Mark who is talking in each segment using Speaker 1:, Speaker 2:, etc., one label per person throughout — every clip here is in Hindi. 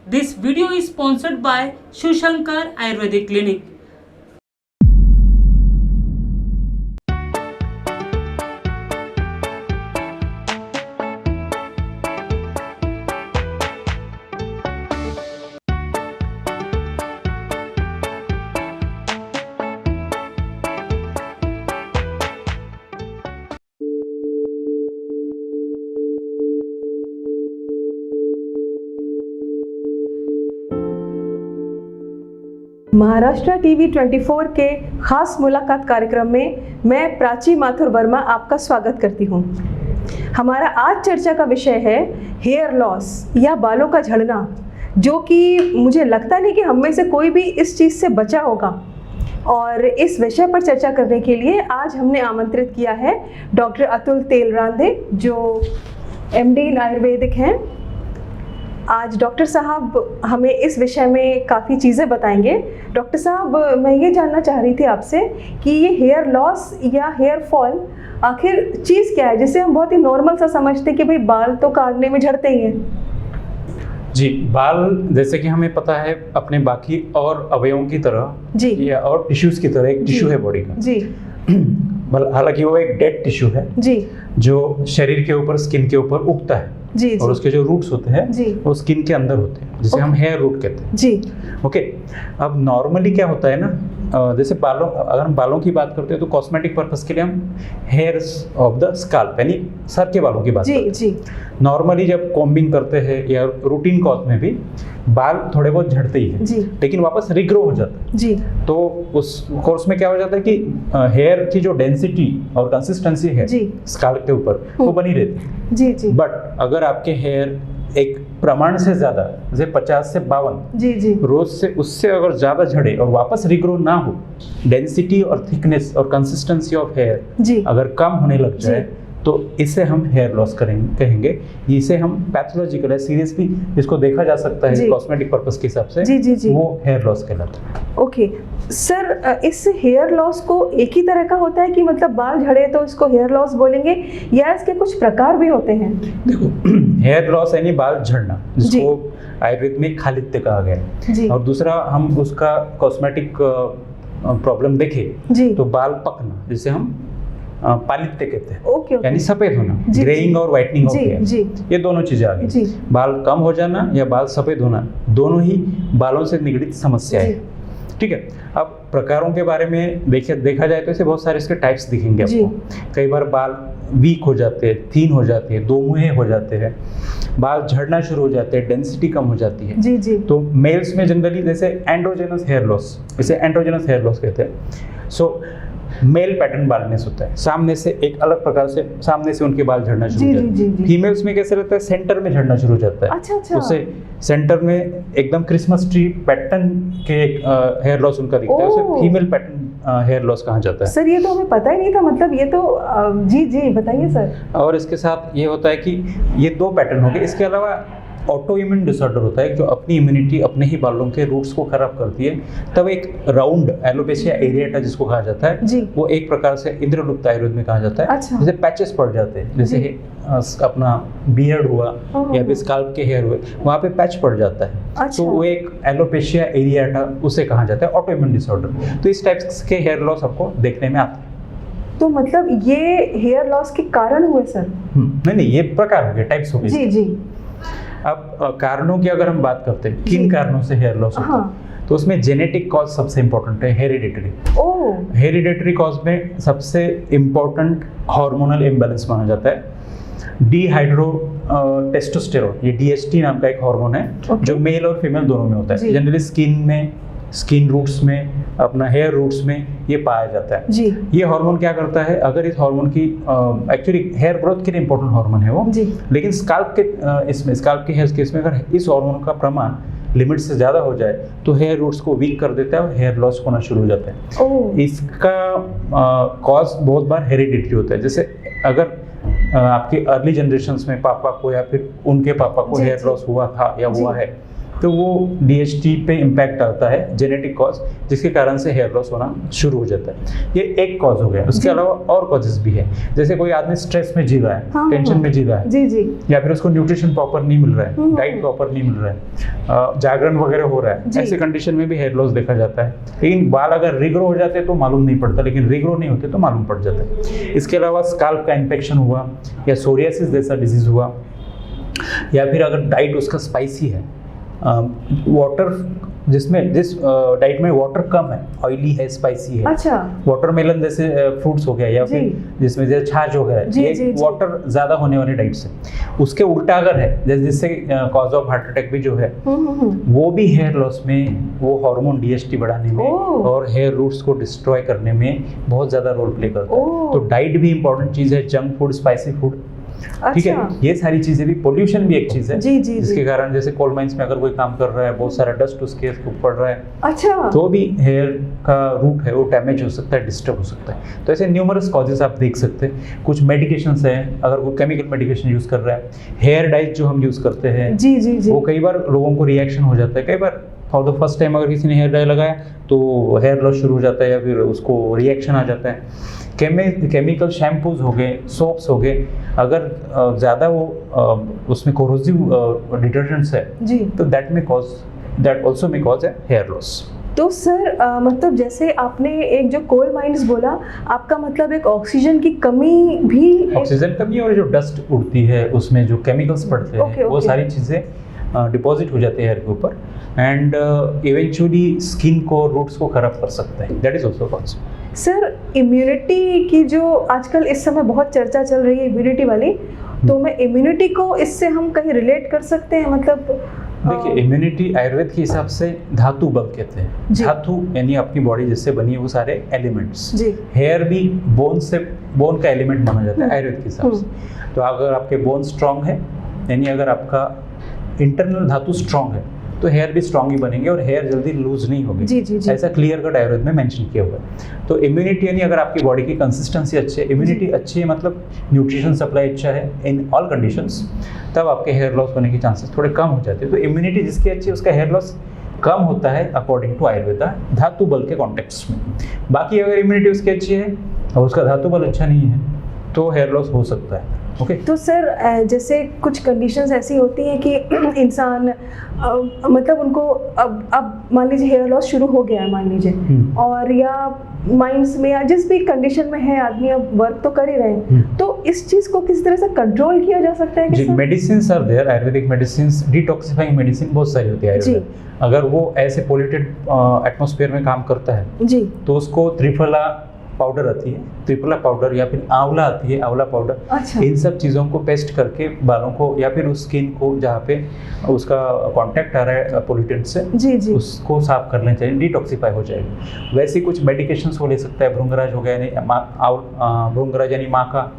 Speaker 1: This video is sponsored by Shushankar Ayurvedic Clinic.
Speaker 2: Maharashtra TV 24 के खास मुलाकात कार्यक्रम में मैं प्राची माथुर वर्मा आपका स्वागत करती हूँ। हमारा आज चर्चा का विषय है हेयर लॉस या बालों का झड़ना, जो कि मुझे लगता नहीं कि हम में से कोई भी इस चीज़ से बचा होगा। और इस विषय पर चर्चा करने के लिए आज हमने आमंत्रित किया है डॉक्टर अतुल तेलरांदे, जो MD इन आयुर्वेदिक हैं। आज डॉक्टर साहब हमें इस विषय में काफ़ी चीज़ें बताएंगे। डॉक्टर साहब, मैं ये जानना चाह रही थी आपसे कि ये हेयर लॉस या हेयर फॉल आखिर चीज़ क्या है, जिसे हम बहुत ही नॉर्मल सा समझते हैं कि भाई बाल तो काटने में झड़ते ही हैं।
Speaker 3: जी, बाल जैसे कि हमें पता है अपने बाकी और अवयवों की तरह
Speaker 2: जी,
Speaker 3: या और टिश्यूज़ की तरह एक टिश्यू है बॉडी का
Speaker 2: जी,
Speaker 3: हालांकि वो एक डेड टिश्यू है
Speaker 2: जी,
Speaker 3: जो शरीर के ऊपर, स्किन के ऊपर उगता है
Speaker 2: जी,
Speaker 3: और उसके जो रूट्स होते हैं
Speaker 2: जी,
Speaker 3: वो स्किन के अंदर होते हैं, जिसे हम हेयर रूट कहते हैं।
Speaker 2: जी,
Speaker 3: ओके। अब नॉर्मली क्या होता है ना, जैसे बालों, अगर हम बालों की बात करते हैं तो कॉस्मेटिक पर्पस के लिए हम हेयर्स ऑफ द स्काल्प यानी सर के बालों की बात करते हैं।
Speaker 2: जी,
Speaker 3: नॉर्मली जब कॉम्बिंग करते हैं या रूटीन कॉज में भी बाल थोड़े बहुत झड़ते ही हैं,
Speaker 2: जी,
Speaker 3: लेकिन वापस रिग्रो हो जाता है।
Speaker 2: जी,
Speaker 3: तो उस कोर्स में क्या हो जाता है कि हेयर की जो डेंसिटी और कंसिस्टेंसी है
Speaker 2: जी,
Speaker 3: स्काल्प के ऊपर वो बनी रहती है।
Speaker 2: जी, जी,
Speaker 3: बट अगर आपके हेयर एक प्रमाण से ज़्यादा, जैसे 50 से 52
Speaker 2: जी, जी,
Speaker 3: रोज से उससे अगर ज़्यादा झड़े और वापस रिग्रो ना हो, डेंसिटी और थिकनेस और कंसिस्टेंसी ऑफ हेयर
Speaker 2: जी,
Speaker 3: अगर कम होने लग जाए तो इसे हम हेयर लॉस कहेंगे। इसे हम पैथोलॉजिकल है, सीरियसली इसको देखा जा सकता है कॉस्मेटिक पर्पस के हिसाब से,
Speaker 2: जी, जी, जी,
Speaker 3: वो हेयर लॉस कहलाता है।
Speaker 2: ओके सर, इस हेयर लॉस को एक ही तरह का होता है कि मतलब बाल झड़े तो इसको हेयर लॉस बोलेंगे, या इसके कुछ प्रकार भी होते हैं?
Speaker 3: देखो, हेयर लॉस यानी बाल झड़ना, जिसको आयुर्वेद में खालित्य कहा गया है, और दूसरा हम उसका कॉस्मेटिक प्रॉब्लम देखें
Speaker 2: जी,
Speaker 3: तो बाल पकना, जिसे हम पालित्य कहते हैं,
Speaker 2: ओके, ओके,
Speaker 3: यानी सफेद होना,
Speaker 2: जी,
Speaker 3: ग्रेइंग और व्हाइटनिंग ऑफ
Speaker 2: जी,
Speaker 3: हेयर,
Speaker 2: जी,
Speaker 3: ये दोनों चीजें आ गई।
Speaker 2: जी,
Speaker 3: बाल कम हो जाना या बाल सफेद होना, दोनों ही बालों से निगडित समस्या है। ठीक है। अब प्रकारों के बारे में देखा जाए तो इसे बहुत सारे इसके टाइप्स दिखेंगे आपको। कई बार बाल वीक हो जाते हैं, थीन हो जाते हैं, दो मुहे हो जाते हैं, बाल झड़ना शुरू हो जाते हैं, डेंसिटी कम हो जाती है।
Speaker 2: जी, जी,
Speaker 3: तो मेल्स में जनरली जैसे एंड्रोजेनस हेयर लॉस, इसे एंड्रोजेनस हेयर लॉस कहते हैं। सो मेल पैटर्न बालनेस होता है, सामने से एक अलग प्रकार से सामने से उनके बाल झड़ना शुरू हो जाते हैं। फीमेल्स में कैसे रहता है, सेंटर में झड़ना शुरू हो जाता है।
Speaker 2: अच्छा, अच्छा,
Speaker 3: उसे सेंटर में एकदम क्रिसमस ट्री पैटर्न के हेयर लॉस उनका दिखता है, उसे फीमेल पैटर्न हेयर लॉस कहा जाता है।
Speaker 2: सर ये तो हमें पता ही नहीं था, मतलब ये तो जी, जी, बताइए सर।
Speaker 3: और इसके साथ ये होता है कि ये दो पैटर्न हो गए। इसके अलावा ऑटो इम्यून डिसऑर्डर होता है, जो अपनी इम्यूनिटी अपने ही बालों के रूट्स को खराब करती है। तब एक राउंड एलोपेशिया एरिएटा जिसको कहा जाता है
Speaker 2: जी,
Speaker 3: वो एक प्रकार से इंद्रलुप्त आयुर्वेद में कहा जाता है।
Speaker 2: अच्छा,
Speaker 3: जैसे पैचेस पड़ जाते हैं, जैसे अपना बियर्ड हुआ या फिर स्काल्प के हेयर हुए, वहाँ पे पैच पड़ जाता है।
Speaker 2: अच्छा,
Speaker 3: तो वो एक एलोपेशिया एरिएटा उसे कहा जाता है, ऑटो इम्यून डिसऑर्डर। तो इस टाइप के हेयर लॉस आपको देखने में आता है।
Speaker 2: तो मतलब ये हेयर लॉस के कारण हुए सर?
Speaker 3: नहीं, ये प्रकार हो गए, टाइप्स हो गए।
Speaker 2: जी, जी।
Speaker 3: अब कारणों की अगर हम बात करते हैं, किन कारणों से हेयर लॉस होता है, तो उसमें जेनेटिक कॉज सबसे इंपॉर्टेंट है, हेरिडिटरी। हेरिडिटरी कॉज में सबसे इंपॉर्टेंट हार्मोनल इम्बैलेंस माना जाता है डिहाइड्रो टेस्टोस्टेरोन, ये DHT नाम का एक हार्मोन है, जो मेल और फीमेल दोनों में होता है। जनरली स्किन में, स्किन रूट्स में, अपना हेयर रूट्स में ये पाया जाता है।
Speaker 2: जी,
Speaker 3: ये हार्मोन क्या करता है, अगर इस हार्मोन की एक्चुअली हेयर ग्रोथ के लिए इंपॉर्टेंट हार्मोन है वो जी, लेकिन स्काल्प के हेयर केस में अगर इस हार्मोन का प्रमाण लिमिट से ज़्यादा हो जाए तो हेयर रूट्स को वीक कर देता है और हेयर लॉस होना शुरू हो जाता है। इसका कॉज बहुत बार हेरिडिटरी होता है। जैसे अगर आपके अर्ली जनरेशंस में पापा को या फिर उनके पापा को हेयर लॉस हुआ था या हुआ है, तो वो DHT पे इम्पैक्ट आता है, जेनेटिक कॉज, जिसके कारण से हेयर लॉस होना शुरू हो जाता है। ये एक कॉज हो गया। उसके अलावा और कॉजेस भी है, जैसे कोई आदमी स्ट्रेस में जी रहा है,
Speaker 2: हाँ,
Speaker 3: टेंशन में जी रहा है,
Speaker 2: जी जी,
Speaker 3: या फिर उसको न्यूट्रिशन प्रॉपर नहीं मिल रहा है, डाइट प्रॉपर नहीं मिल रहा है, जागरण वगैरह हो रहा है, ऐसे कंडीशन में भी हेयर लॉस देखा जाता है। लेकिन बाल अगर रिग्रो हो जाते हैं तो मालूम नहीं पड़ता, लेकिन रिग्रो नहीं होते तो मालूम पड़ जाता है। इसके अलावा स्काल्प का इन्फेक्शन हुआ, या सोरियासिस जैसा डिजीज हुआ, या फिर अगर डाइट उसका स्पाइसी है, वाटर जिस डाइट में वाटर कम है, ऑयली है, स्पाइसी है,
Speaker 2: अच्छा,
Speaker 3: वाटरमेलन जैसे फ्रूट्स हो गया, या फिर जिसमें जैसे छाछ हो गया, ये वाटर ज़्यादा होने वाले डाइट से। उसके उल्टा अगर है, जैसे जिससे कॉज ऑफ हार्ट अटैक भी जो है, वो भी हेयर लॉस में वो हार्मोन DHT बढ़ाने में और हेयर रूट्स को डिस्ट्रॉय करने में बहुत ज़्यादा रोल प्ले करता है। तो डाइट भी इंपॉर्टेंट चीज़ है, जंक फूड, स्पाइसी फूड, ठीक है, ये सारी चीजें भी। पोल्यूशन भी एक चीज है, जिसके कारण जैसे कोल माइंस में अगर कोई काम कर रहा है, बहुत सारा डस्ट उसके ऊपर पड़ रहा है, अच्छा, तो भी हेयर का रूट है वो डैमेज हो सकता है, डिस्टर्ब हो सकता है। तो ऐसे न्यूमरस कॉजेस आप देख सकते हैं। कुछ मेडिकेशंस हैं, अगर कोई केमिकल मेडिकेशन यूज कर रहा है, हेयर डाइज जो हम यूज करते हैं, वो कई बार लोगों को रिएक्शन हो जाता है। कई बार फॉर द फर्स्ट टाइम अगर किसी ने हेयर डाई लगाया तो हेयर लॉस शुरू हो जाता है, या फिर उसको रिएक्शन आ जाता है। केमिकल शैम्पूज हो गए, सोप्स हो गए, अगर ज़्यादा वो उसमें कोरोसिव डिटर्जेंट्स है जी, तो that also may cause hair loss.
Speaker 2: तो सर मतलब जैसे आपने एक जो कोल माइंस बोला, आपका मतलब एक ऑक्सीजन की कमी भी,
Speaker 3: ऑक्सीजन कमी और जो डस्ट उड़ती है उसमें जो केमिकल्स पड़ते हैं, वो सारी चीज़ें डिपॉजिट हो जाते हैं हेयर के ऊपर, एंड इवेंचुअली स्किन को, रूट्स को खराब कर सकते हैं। That is also cause.
Speaker 2: Sir immunity की जो आजकल इस समय बहुत चर्चा चल रही है, इम्यूनिटी वाली, तो मैं इम्यूनिटी को इससे हम कहीं रिलेट कर सकते हैं? मतलब
Speaker 3: देखिए, इम्यूनिटी आयुर्वेद के हिसाब से धातु बल कहते हैं। धातु यानी अपनी बॉडी जिससे बनी है वो सारे एलिमेंट्स। हेयर भी बोन का एलिमेंट माना जाता है आयुर्वेद के हिसाब से। तो अगर आपके बोन स्ट्रांग है, यानी अगर आपका इंटरनल धातु स्ट्रांग है, तो हेयर भी स्ट्रांग ही बनेंगे और हेयर जल्दी लूज नहीं होगी। ऐसा क्लियर कट आयुर्वेद में मेंशन किया हुआ है। तो इम्यूनिटी यानी अगर आपकी बॉडी की कंसिस्टेंसी अच्छी है, इम्यूनिटी अच्छी है, मतलब न्यूट्रिशन सप्लाई अच्छा है इन ऑल कंडीशंस, तब आपके हेयर लॉस होने के चांसेस थोड़े कम हो जाते हैं। तो इम्यूनिटी जिसकी अच्छी है उसका हेयर लॉस कम होता है अकॉर्डिंग टू आयुर्वेदा, धातु बल के कॉन्टेक्स्ट में। बाकी अगर इम्यूनिटी उसकी अच्छी है और उसका धातु बल अच्छा नहीं है तो हेयर लॉस हो सकता है। ओके
Speaker 2: तो सर जैसे कुछ कंडीशंस ऐसी होती हैं कि इंसान मतलब उनको अब मान लीजिए हेयर लॉस शुरू हो गया है, मान लीजिए, और या माइंड्स में या जिस भी कंडीशन में है आदमी, अब वर्क तो कर ही रहे हैं, तो इस चीज को किस तरह से कंट्रोल किया जा सकता है?
Speaker 3: जी, medicines are there, Ayurvedic medicines, detoxifying medicine बहुत सारी होती है आयुर्वेद। अगर वो ऐसे पोल्यूटेड एटमॉस्फेयर में काम करता है जी, तो उसको त्रिफला पाउडर आती है, त्रिफला पाउडर, या फिर आंवला आती है, आंवला पाउडर, अच्छा, इन सब चीज़ों को पेस्ट करके बालों को या फिर उस स्किन को जहाँ पे उसका कांटेक्ट आ रहा है पोल्यूटेंट से, जी, उसको साफ कर लेना चाहिए, डिटॉक्सिफाई हो जाएगा। वैसे कुछ मेडिकेशंस वो ले सकता है, भृंगराज हो गया, भृंगराज यानी माँ का,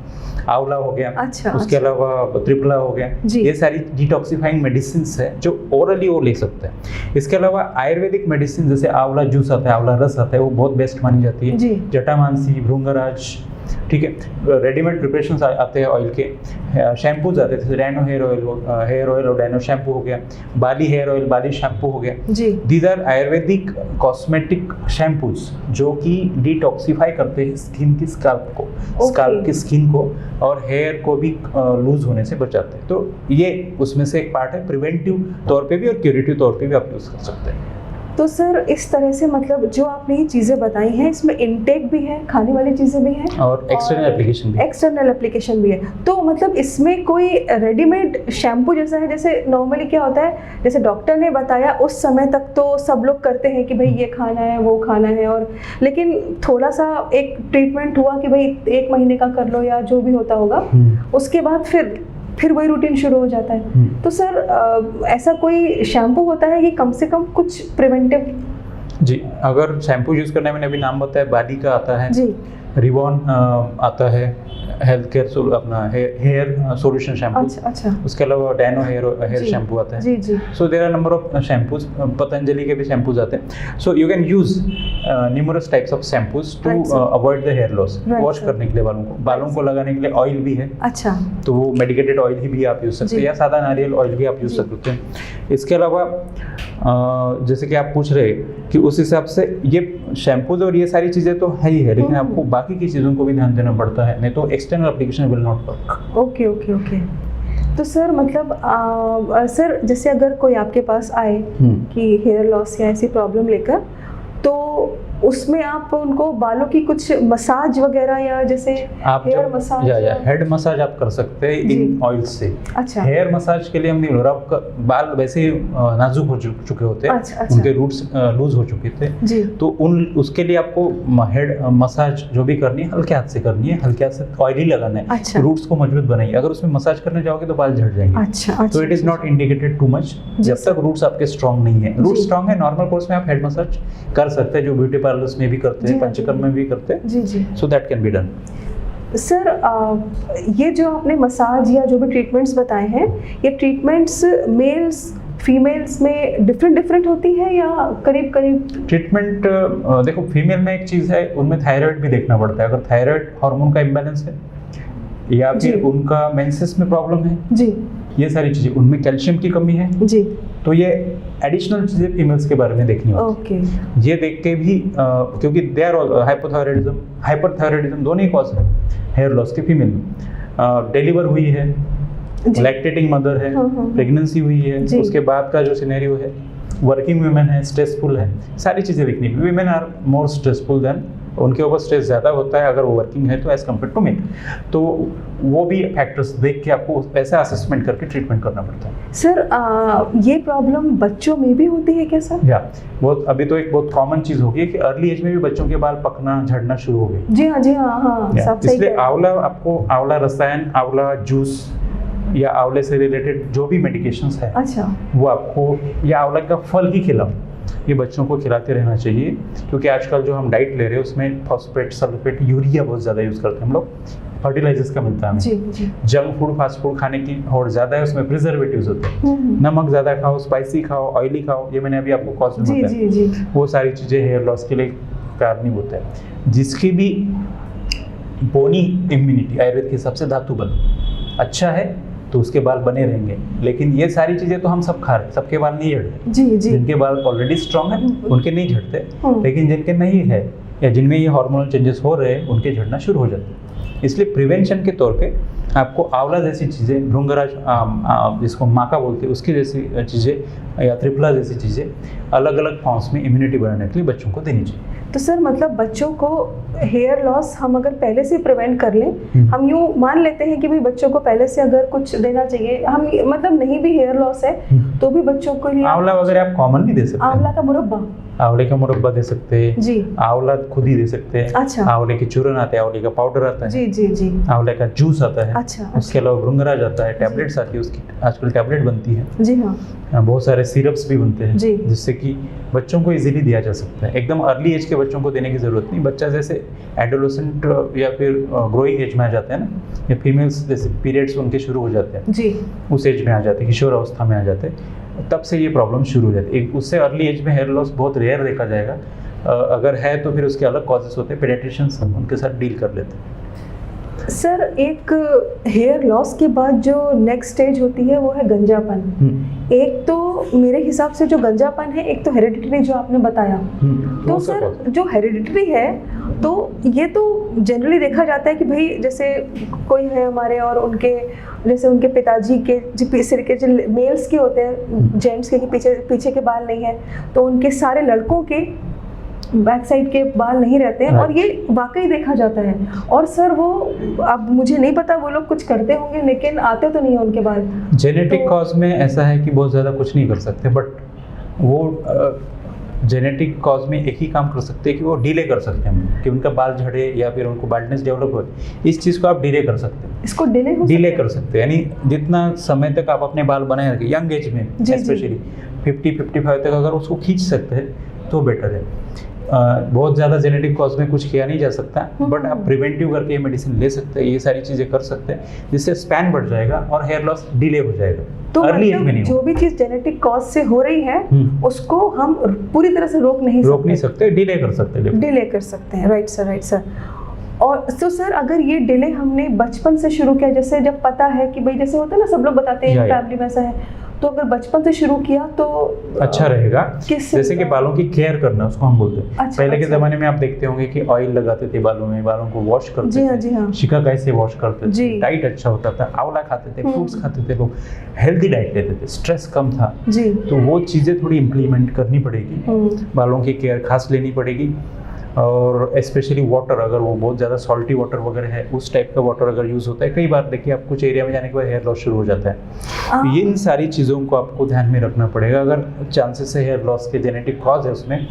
Speaker 3: आंवला हो गया, अच्छा, उसके अलावा त्रिफला हो गया, ये सारी डिटॉक्सिफाइंग मेडिसिन है जो ओरली वो ले सकते हैं। इसके अलावा आयुर्वेदिक मेडिसिन जैसे आंवला जूस आता है, आंवला रस आता है, वो बहुत बेस्ट मानी जाती है। जटामांसी, भृंगराज, ठीक है। रेडीमेड प्रिपरेशंस आते हैं ऑयल के, शैम्पूज आते हैं, जैसे डैनो हेयर ऑयल और डैनो शैम्पू हो गया, बाली हेयर ऑयल, बाली शैम्पू हो गया। These are Ayurvedic cosmetic shampoos जो कि डिटॉक्सिफाई करते हैं स्किन की स्काल्प को, स्काल्प की स्किन को, और हेयर को भी लूज होने से बचाते हैं। तो ये उसमें से एक पार्ट है, प्रिवेंटिव तौर पे भी और क्यूरेटिव तौर पे भी आप यूज़ कर सकते हैं।
Speaker 2: तो सर इस तरह से मतलब जो आपने ये चीज़ें बताई हैं, इसमें इनटेक भी है, खाने वाली चीज़ें भी हैं,
Speaker 3: और एक्सटर्नल
Speaker 2: एप्लीकेशन भी है। तो मतलब इसमें कोई रेडीमेड शैम्पू जैसा है, जैसे नॉर्मली क्या होता है, जैसे डॉक्टर ने बताया उस समय तक तो सब लोग करते हैं कि भाई ये खाना है, वो खाना है, और लेकिन थोड़ा सा एक ट्रीटमेंट हुआ कि भाई 1 महीने का कर लो या जो भी होता होगा, उसके बाद फिर वही रूटीन शुरू हो जाता है। तो सर ऐसा कोई शैम्पू होता है कि कम से कम कुछ प्रिवेंटिव?
Speaker 3: जी, अगर शैम्पू यूज़ करने में अभी नाम बताया, बाली का आता है जी, रिवॉन आता है, हेल्थ केयर अपना हेयर सॉल्यूशन शैम्पू।
Speaker 2: अच्छा।
Speaker 3: उसके अलावा डैनो हेयर शैम्पू आता है।
Speaker 2: जी।
Speaker 3: So there are number of shampoos, Patanjali के भी शैम्पूज आते हैं। So you can use numerous types of shampoos to avoid the hair loss. Wash करने के लिए बालों को लगाने के लिए ऑयल भी है।
Speaker 2: अच्छा।
Speaker 3: तो वो मेडिकेटेड ऑयल ही भी आप यूज सकते हैं, या सादा नारियल ऑयल भी आप यूज सकते हैं। इसके अलावा जैसे कि आप पूछ रहे कि उस हिसाब से ये शैम्पूज और ये सारी चीज़ें तो है ही है, लेकिन आपको बाकी की चीज़ों को भी ध्यान देना पड़ता है, नहीं तो external application will not work.
Speaker 2: Okay. तो सर मतलब सर जैसे अगर कोई आपके पास आए कि हेयर लॉस या ऐसी प्रॉब्लम लेकर, तो उसमें आप उनको बालों की कुछ मसाज वगैरह या जैसे
Speaker 3: आप
Speaker 2: हेयर मसाज
Speaker 3: या हेड मसाज आप कर सकते हैं इन ऑयल से।
Speaker 2: अच्छा।
Speaker 3: हेयर मसाज के लिए हम नहीं बोल रहा, आपका बाल वैसे ही नाजुक हो चुके होते हैं।
Speaker 2: अच्छा।
Speaker 3: उनके रूट्स लूज हो चुके थे
Speaker 2: जी।
Speaker 3: तो उसके लिए आपको हेड मसाज जो भी करनी है हल्के हाथ से करनी है, हल्के हाथ से ऑयली लगाना है।
Speaker 2: अच्छा।
Speaker 3: रूट्स को मजबूत बनाइए। अगर उसमें मसाज करने जाओगे तो बाल झड़ जाएंगे।
Speaker 2: अच्छा।
Speaker 3: तो it is not indicated too much जब तक रूट्स आपके स्ट्रॉन्ग नहीं है। रूट स्ट्रॉन्ग है, नॉर्मल कोर्स में आप हेड मसाज कर सकते हैं, जो ब्यूटी पार्लर्स में भी करते हैं, पंचकर्म में भी करते हैं।
Speaker 2: जी।
Speaker 3: So that can be done.
Speaker 2: Sir ये जो आपने मसाज या जो भी ट्रीटमेंट्स बताए हैं, ये ट्रीटमेंट्स मेल्स फीमेल्स में डिफरेंट होती है या करीब?
Speaker 3: ट्रीटमेंट देखो, फीमेल में एक चीज़ है, उनमें थायराइड भी देखना पड़ता है। अगर थायराइड हार्मोन का इम्बैलेंस है या फिर उनका मेंसेस में प्रॉब्लम है जी, ये सारी चीज़ें, उनमें कैल्शियम की कमी है जी, तो ये एडिशनल चीज़ें फीमेल्स के बारे में देखनी होती है। ये देख के भी क्योंकि दे आर हाइपोथायराइडिज्म हाइपरथायराइडिज्म दोनों ही कॉज है हेयर लॉस के फीमेल में। डिलीवर हुई है, लैक्टेटिंग मदर है, प्रेगनेंसी हुई है, उसके बाद का जो सिनेरियो है, वर्किंग वुमेन है, स्ट्रेसफुल है, सारी चीज़ें देखनी। Women are more stressful than, उनके ऊपर स्ट्रेस ज़्यादा होता है अगर वो वर्किंग है तो एज कम्पेयर टू मेल। तो वो भी फैक्टर्स देख के आपको ऐसा असेसमेंट करके ट्रीटमेंट करना पड़ता है।
Speaker 2: सर ये प्रॉब्लम बच्चों में भी होती है क्या सर?
Speaker 3: या बहुत अभी तो एक बहुत कॉमन चीज़ हो गई है कि अर्ली एज में भी बच्चों के बाल पकना झड़ना शुरू हो गए।
Speaker 2: जी हाँ।
Speaker 3: इसलिए आंवला, आपको आंवला रसायन, आंवला जूस या आंवले से रिलेटेड जो भी मेडिकेशंस है, अच्छा, वो आपको, या आंवला का फल ही खिलाओ, ये बच्चों को खिलाते रहना चाहिए। क्योंकि आजकल जो हम डाइट ले रहे हैं उसमें फॉस्फेट, सल्फेट, यूरिया बहुत ज़्यादा यूज़ करते हैं हम लोग, फर्टिलाइजर्स का मिलता है हमें। जंक फूड, फास्ट फूड खाने की होड़ ज़्यादा है, उसमें प्रिजर्वेटिव्स होते हैं। नमक ज़्यादा खाओ, स्पाइसी खाओ, ऑयली खाओ, ये मैंने अभी आपको कॉस्ट में बताया। वो सारी चीज़ें हेयर लॉस के लिए कारणीभूत है। जिसकी भी बोनी इम्यूनिटी, आयुर्वेद के हिसाब से धातु बल अच्छा है तो उसके बाल बने रहेंगे। लेकिन ये सारी चीज़ें तो हम सब खा रहे हैं, सबके बाल नहीं झड़ते। जी। जिनके बाल ऑलरेडी स्ट्रांग है उनके नहीं झड़ते, लेकिन जिनके नहीं है या जिनमें ये हार्मोनल चेंजेस हो रहे हैं उनके झड़ना शुरू हो जाते हैं। इसलिए प्रिवेंशन के तौर पे आपको आंवला जैसी चीज़ें, भृंगराज जिसको माका बोलते हैं, उसकी जैसी चीज़ें या त्रिफला जैसी चीज़ें अलग अलग फॉर्म्स में इम्यूनिटी बढ़ाने के लिए बच्चों को देनी चाहिए।
Speaker 2: तो सर मतलब बच्चों को हेयर लॉस हम अगर पहले से प्रिवेंट कर लें, हम यूँ मान लेते हैं कि भाई बच्चों को पहले से अगर कुछ देना चाहिए, हम मतलब नहीं भी हेयर लॉस है तो भी बच्चों को लिए
Speaker 3: आंवला वगैरह आप कॉमन नहीं दे सकते।
Speaker 2: आंवला का मुरब्बा,
Speaker 3: आंवले का मुरब्बा दे सकते हैं जी, आंवला खुद ही दे सकते हैं। अच्छा। आंवले के चूरन आते हैं, आंवले का पाउडर आता है जी, आंवले का जूस आता है। अच्छा। उसके अलावा भृंगराज आता है, टैबलेट्स आती है, उसकी आजकल टैबलेट बनती है जी हाँ, बहुत सारे सिरप्स भी बनते हैं जिससे कि बच्चों को इजीली दिया जा सकता है। एकदम अर्ली एज के बच्चों को देने की जरूरत नहीं। बच्चा जैसे एडोलेसेंट या फिर ग्रोइंग एज में आ जाते हैं ना, या फीमेल्स जैसे पीरियड्स उनके शुरू हो जाते हैं जी, उस एज में आ जाते हैं, किशोर अवस्था में आ जाते हैं, तब से ये प्रॉब्लम शुरू हो जाती है। उससे अर्ली एज में हेयर लॉस बहुत रेयर देखा जाएगा। अगर है तो फिर उसके अलग कॉजेस होते हैं, पेडियाट्रिशियंस उनके साथ डील कर लेते हैं।
Speaker 2: सर एक हेयर लॉस के बाद जो नेक्स्ट स्टेज होती है वो है गंजापन। एक तो मेरे हिसाब से जो गंजापन है, एक तो हेरिडिटरी जो आपने बताया, तो सर जो हेरिडिटरी है तो ये तो जनरली देखा जाता है कि भाई जैसे कोई है हमारे और उनके जैसे उनके पिताजी के सिर के जो मेल्स के होते हैं, जेंट्स के पीछे के बाल नहीं है, तो उनके सारे लड़कों के बैक साइड के बाल नहीं रहते हैं, और ये वाकई देखा जाता है। और सर वो अब मुझे नहीं पता वो लोग कुछ करते होंगे, लेकिन आते तो नहीं है उनके बाल।
Speaker 3: जेनेटिक कॉज में ऐसा है कि बहुत ज़्यादा कुछ नहीं कर सकते, बट वो जेनेटिक कॉज में एक ही काम कर सकते हैं कि वो डिले कर सकते हैं कि उनका बाल झड़े या फिर उनको बाल्डनेस डेवलप हो। इस चीज़ को आप डिले कर सकते हैं।
Speaker 2: इसको डिले कर सकते
Speaker 3: हैं, यानी जितना समय तक आप अपने बाल बनाए रखें, यंग एज में स्पेशली 50-55 तक अगर उसको खींच सकते हैं तो बेटर है। बहुत ज़्यादा जेनेटिक कॉज में कुछ किया नहीं जा सकता, बट आप प्रिवेंटिव करके ये मेडिसिन ले सकते हैं, ये सारी चीज़ें कर सकते हैं, जिससे स्पैन बढ़ जाएगा और हेयर लॉस डिले हो जाएगा।
Speaker 2: तो
Speaker 3: अर्ली एज में नहीं
Speaker 2: जो भी चीज़ जेनेटिक कॉज से हो रही है उसको हम पूरी तरह से रोक नहीं
Speaker 3: सकते, डिले कर सकते हैं।
Speaker 2: डिले कर सकते हैं, राइट सर। और तो सर अगर ये डिले हमने बचपन से शुरू किया, जैसे जब पता है कि भाई जैसे होता है ना, सब लोग बताते हैं फैमिली में ऐसा है, तो अगर बचपन से शुरू किया तो
Speaker 3: अच्छा रहेगा। जैसे कि बालों की केयर करना, उसको हम बोलते हैं।
Speaker 2: अच्छा,
Speaker 3: पहले के ज़माने में आप देखते होंगे कि ऑयल लगाते थे बालों में, बालों को वॉश करते थे।
Speaker 2: जी हाँ।
Speaker 3: शिकाकाई से वॉश करते थे, डाइट अच्छा होता था, आंवला खाते थे, फ्रूट्स खाते थे, लोग हेल्दी डाइट लेते थे, स्ट्रेस कम था
Speaker 2: जी।
Speaker 3: तो वो चीज़ें थोड़ी इम्प्लीमेंट करनी पड़ेगी, बालों की केयर खास लेनी पड़ेगी। और स्पेशली वाटर, अगर वो बहुत ज़्यादा सॉल्टी वाटर वगैरह है, उस टाइप का वाटर अगर यूज़ होता है, कई बार देखिए आप कुछ एरिया में जाने के बाद हेयर लॉस शुरू हो जाता है। तो इन सारी चीज़ों को आपको ध्यान में रखना पड़ेगा। अगर चांसेस है हेयर लॉस के जेनेटिक कॉज है उसमें,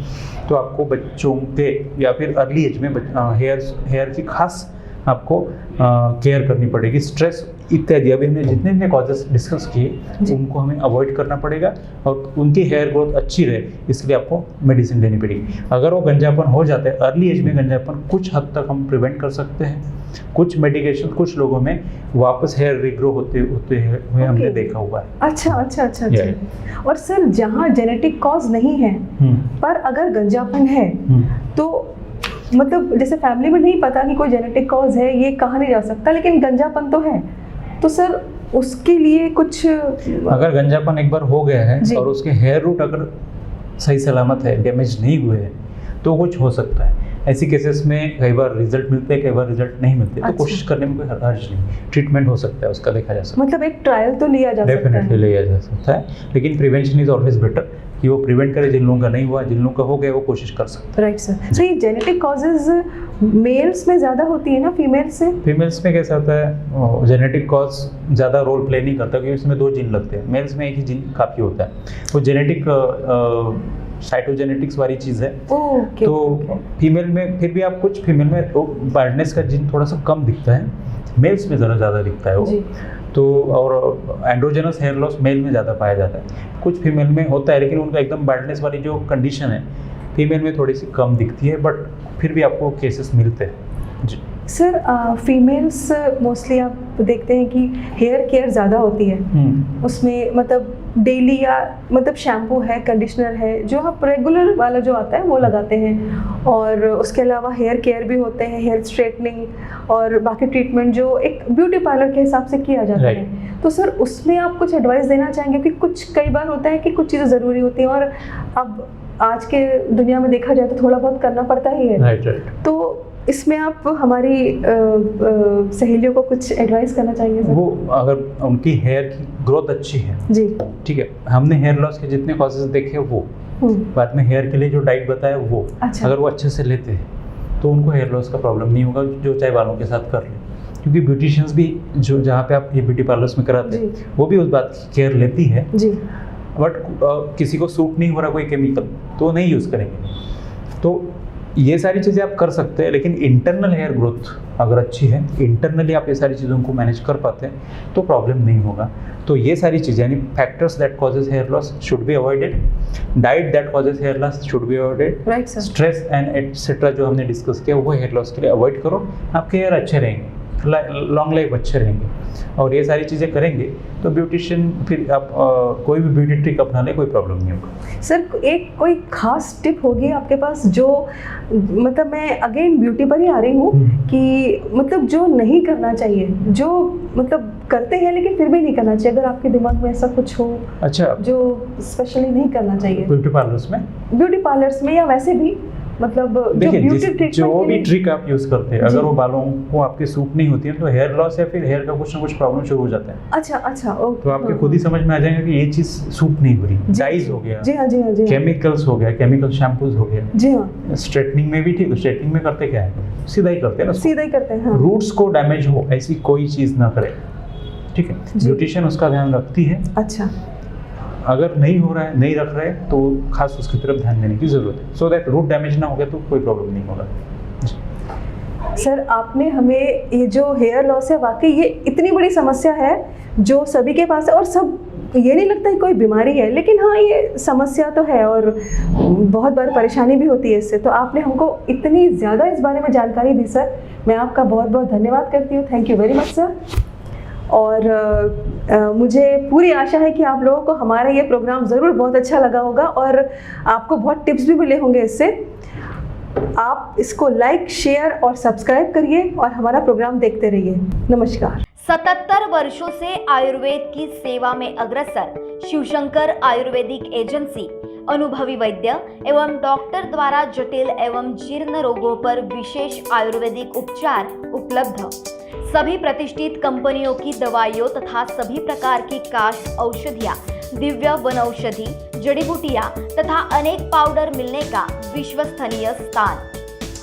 Speaker 3: तो आपको बच्चों पे या फिर अर्ली एज में हेयर की खास आपको केयर करनी पड़ेगी। स्ट्रेस इत्यादि, अभी हमने जितने कॉजेस डिस्कस किए उनको हमें अवॉइड करना पड़ेगा और उनकी हेयर ग्रोथ अच्छी रहे, इसलिए आपको मेडिसिन लेनी पड़ेगी। अगर वो गंजापन हो जाता है, अर्ली एज में गंजापन कुछ हद तक हम प्रिवेंट कर सकते हैं। कुछ मेडिकेशन कुछ लोगों में वापस हेयर रिग्रो होते हुए हमने देखा हुआ है।
Speaker 2: अच्छा। और सर जहाँ जेनेटिक कॉज नहीं है पर अगर गंजापन है तो मतलब जैसे फैमिली में नहीं पता कि कोई जेनेटिक कॉज है, ये कहा नहीं जा सकता, लेकिन गंजापन तो है, तो सर उसके लिए कुछ,
Speaker 3: अगर गंजापन एक बार हो गया है और उसके हेयर रूट अगर सही सलामत है, डैमेज नहीं हुए हैं, तो कुछ हो सकता है। ऐसी केसेस में कई बार रिजल्ट मिलते हैं, कई बार रिजल्ट नहीं मिलते। तो कोशिश करने में कोई हर्ज नहीं, ट्रीटमेंट हो सकता है, उसका देखा जा सकता है।
Speaker 2: मतलब एक ट्रायल तो लिया जा सकता है,
Speaker 3: डेफिनेटली लिया जा सकता है, लेकिन प्रिवेंशन इज ऑलवेज बेटर, कि वो प्रिवेंट करे। जिन लोगों का नहीं हुआ, जिन लोगों का हो गया, वो कोशिश कर सकते हैं।
Speaker 2: Right sir. तो ये जेनेटिक कॉजेज मेल्स में ज़्यादा होती है ना फीमेल्स से?
Speaker 3: फीमेल्स में कैसा होता है, जेनेटिक कॉज ज़्यादा रोल प्ले नहीं करता, क्योंकि इसमें 2 जीन लगते हैं। मेल्स में एक ही जीन काफ़ी होता है, वो जेनेटिक साइटोजेनेटिक्स वाली चीज़ है। तो फीमेल में फिर भी आप कुछ फीमेल में तो बाल्डनेस का जीन थोड़ा सा कम दिखता है, मेल्स में ज़्यादा दिखता है वो। तो और एंड्रोजेनस हेयर लॉस मेल में ज़्यादा पाया जाता है, कुछ फीमेल में होता है, लेकिन उनका एकदम बाल्डनेस वाली जो कंडीशन है फीमेल में थोड़ी सी कम दिखती है, बट फिर भी आपको केसेस मिलते हैं जी।
Speaker 2: सर फीमेल्स मोस्टली आप देखते हैं कि हेयर केयर ज़्यादा होती है, उसमें मतलब डेली या मतलब शैम्पू है, कंडीशनर है, जो आप रेगुलर वाला जो आता है वो लगाते हैं, और उसके अलावा हेयर केयर भी होते हैं, हेयर स्ट्रेटनिंग और बाकी ट्रीटमेंट जो एक ब्यूटी पार्लर के हिसाब से किया जाता है। तो सर उसमें आप कुछ एडवाइस देना चाहेंगे कि कुछ कई बार होता है कि कुछ चीज़ें ज़रूरी होती हैं और अब आज के दुनिया में देखा जाए तो थोड़ा बहुत करना पड़ता ही है। तो इसमें आप हमारी सहेलियों को कुछ एडवाइस करना चाहेंगे सर?
Speaker 3: वो अगर उनकी हेयर की ग्रोथ अच्छी है
Speaker 2: जी, ठीक
Speaker 3: है, हमने हेयर लॉस के जितने कॉजेज देखे वो, बाद में हेयर के लिए जो डाइट बताया वो, अगर वो अच्छे से लेते हैं तो उनको हेयर लॉस का प्रॉब्लम नहीं होगा, जो चाहे बालों के साथ कर ले। क्योंकि ब्यूटिशियंस भी जो जहाँ पे आप ये ब्यूटी पार्लर्स में कराते हैं वो भी उस बात की केयर लेती है जी, बट किसी को सूट नहीं हो रहा कोई केमिकल तो नहीं यूज़ करेंगे। तो ये सारी चीज़ें आप कर सकते हैं, लेकिन इंटरनल हेयर ग्रोथ अगर अच्छी है, इंटरनली आप ये सारी चीज़ों को मैनेज कर पाते हैं तो प्रॉब्लम नहीं होगा। तो ये सारी चीज़ें यानी factors that causes hair loss should be avoided, diet that causes hair loss should be avoided, stress and etcetera जो हमने डिस्कस किया वो हेयर लॉस के लिए अवॉइड करो, आपके हेयर अच्छे रहेंगे, लॉन्ग लाइफ अच्छे रहेंगे। और ये सारी चीज़ें करेंगे तो ब्यूटिशियन फिर आप कोई भी ब्यूटी ट्रिक अपना ले, कोई प्रॉब्लम नहीं होगा।
Speaker 2: सर एक कोई खास टिप होगी आपके पास जो मतलब मैं अगेन ब्यूटी पर ही आ रही हूँ कि मतलब जो नहीं करना चाहिए, जो मतलब करते हैं लेकिन फिर भी नहीं करना चाहिए, अगर आपके दिमाग में ऐसा कुछ हो
Speaker 3: अच्छा
Speaker 2: जो स्पेशली नहीं करना चाहिए
Speaker 3: ब्यूटी पार्लर्स में
Speaker 2: या वैसे भी मतलब
Speaker 3: जो भी ट्रिक आप यूज करते हैं, अगर वो बालों को आपके सूट नहीं होती है तो हेयर लॉस या फिर हेयर का कुछ ना कुछ प्रॉब्लम शुरू हो जाता है।
Speaker 2: अच्छा
Speaker 3: तो आपके खुद ही समझ में आ जाएगा कि ये चीज सूट नहीं हो रही, डाइज हो गया,
Speaker 2: जी हाँ,
Speaker 3: केमिकल्स हो गया, केमिकल शैम्पूज हो गया,
Speaker 2: जी हाँ।
Speaker 3: स्ट्रेटनिंग में भी ठीक है, स्ट्रेटनिंग में करते क्या है, सीधा ही करते हैं ना,
Speaker 2: सीधा ही करते हैं,
Speaker 3: रूट्स को डैमेज हो ऐसी कोई चीज ना करे, ठीक है। ब्यूटिशियन उसका ध्यान रखती है।
Speaker 2: अच्छा,
Speaker 3: अगर नहीं हो रहा है, नहीं रख रहे तो खास उसकी तरफ ध्यान देने की जरूरत है, सो दैट रूट डैमेज ना हो गया तो कोई प्रॉब्लम नहीं होगा।
Speaker 2: सर आपने हमें ये जो हेयर लॉस है, वाकई ये इतनी बड़ी समस्या है जो सभी के पास है और सब ये नहीं लगता कि कोई बीमारी है, लेकिन हाँ ये समस्या तो है और बहुत बार परेशानी भी होती है इससे। तो आपने हमको इतनी ज़्यादा इस बारे में जानकारी दी सर, मैं आपका बहुत बहुत धन्यवाद करती हूँ। Thank you very much sir. और मुझे पूरी आशा है कि आप लोगों को हमारा ये प्रोग्राम ज़रूर बहुत अच्छा लगा होगा और आपको बहुत टिप्स भी मिले होंगे इससे। आप इसको लाइक, शेयर और सब्सक्राइब करिए और हमारा प्रोग्राम देखते रहिए। नमस्कार।
Speaker 4: 77 वर्षों से आयुर्वेद की सेवा में अग्रसर शिवशंकर आयुर्वेदिक एजेंसी अनुभवी वैद्य एवं डॉक्टर द्वारा जटिल एवं जीर्ण रोगों पर विशेष आयुर्वेदिक उपचार उपलब्ध। सभी प्रतिष्ठित कंपनियों की दवाइयों तथा सभी प्रकार की काश औषधियाँ, दिव्य वनौषधि, जड़ी बूटियाँ तथा अनेक पाउडर मिलने का विश्वसनीय स्थान।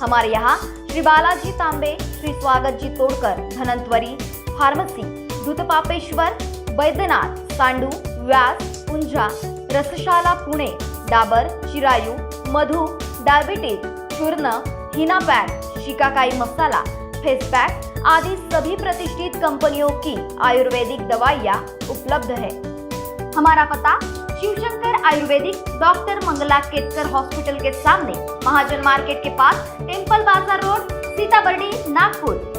Speaker 4: हमारे यहाँ श्री बालाजी तांबे, श्री स्वागत जी तोड़कर, धनंतरी फार्मेसी, दूधपापेश्वर, बैद्यनाथ, सांडू, व्यास, पुंजा, रसशाला पुणे, डाबर, चिरायू, मधु, डायबिटीज, चूर्ण, हिना पैक, शिकाकाई मसाला, फेस पैक आदि सभी प्रतिष्ठित कंपनियों की आयुर्वेदिक दवाइयाँ उपलब्ध है। हमारा पता शिवशंकर आयुर्वेदिक, डॉक्टर मंगला केतकर हॉस्पिटल के सामने, महाजन मार्केट के पास, टेम्पल बाजार रोड, सीताबर्डी, नागपुर।